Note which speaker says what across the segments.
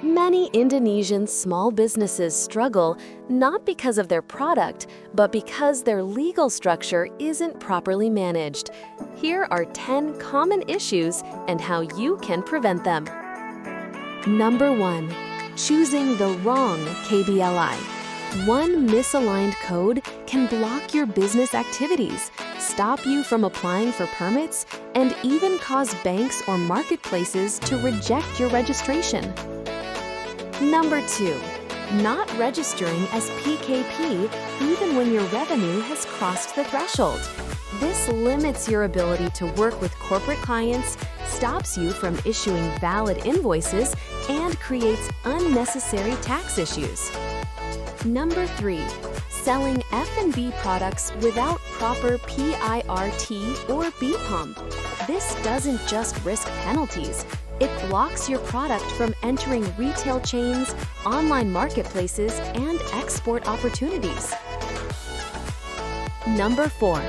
Speaker 1: Many Indonesian small businesses struggle not because of their product, but because their legal structure isn't properly managed. Here are 10 common issues and how you can prevent them. Number 1. Choosing the wrong KBLI. One misaligned code can block your business activities, stop you from applying for permits, and even cause banks or marketplaces to reject your registration. Number 2. Not registering as PKP even when your revenue has crossed the threshold. This limits your ability to work with corporate clients, stops you from issuing valid invoices, and creates unnecessary tax issues. Number 3. Selling F&B products without proper PIRT or BPOM. This doesn't just risk penalties. It blocks your product from entering retail chains, online marketplaces, and export opportunities. Number 4.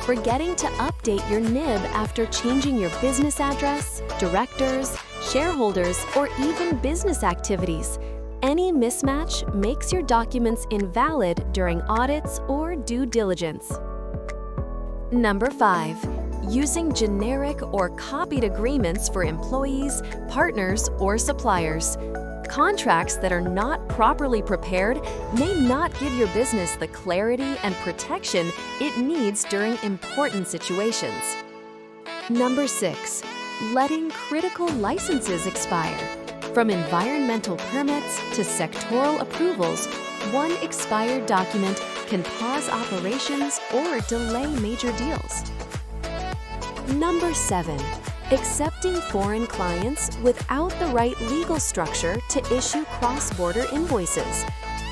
Speaker 1: Forgetting to update your NIB after changing your business address, directors, shareholders, or even business activities. Any mismatch makes your documents invalid during audits or due diligence. Number 5. Using generic or copied agreements for employees, partners, or suppliers. Contracts that are not properly prepared may not give your business the clarity and protection it needs during important situations. Number 6. Letting critical licenses expire. From environmental permits to sectoral approvals, one expired document can pause operations or delay major deals. Number 7. Accepting foreign clients without the right legal structure to issue cross-border invoices.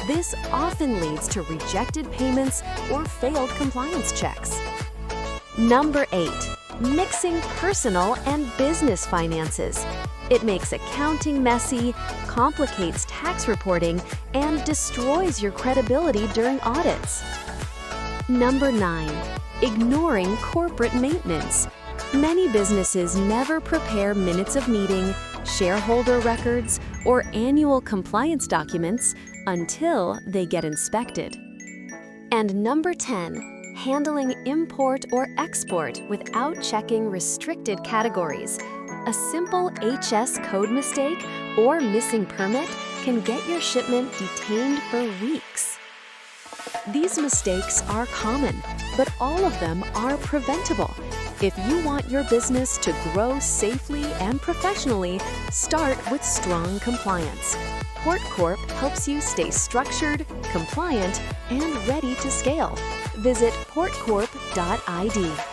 Speaker 1: This often leads to rejected payments or failed compliance checks. Number 8. Mixing personal and business finances. It makes accounting messy, complicates tax reporting, and destroys your credibility during audits. Number 9. Ignoring corporate maintenance. Many businesses never prepare minutes of meeting, shareholder records, or annual compliance documents until they get inspected. And number 10. Handling import or export without checking restricted categories. A simple HS code mistake or missing permit can get your shipment detained for weeks. These mistakes are common, but all of them are preventable. If you want your business to grow safely and professionally, start with strong compliance. PortCorp helps you stay structured, compliant, and ready to scale. Visit portcorp.id.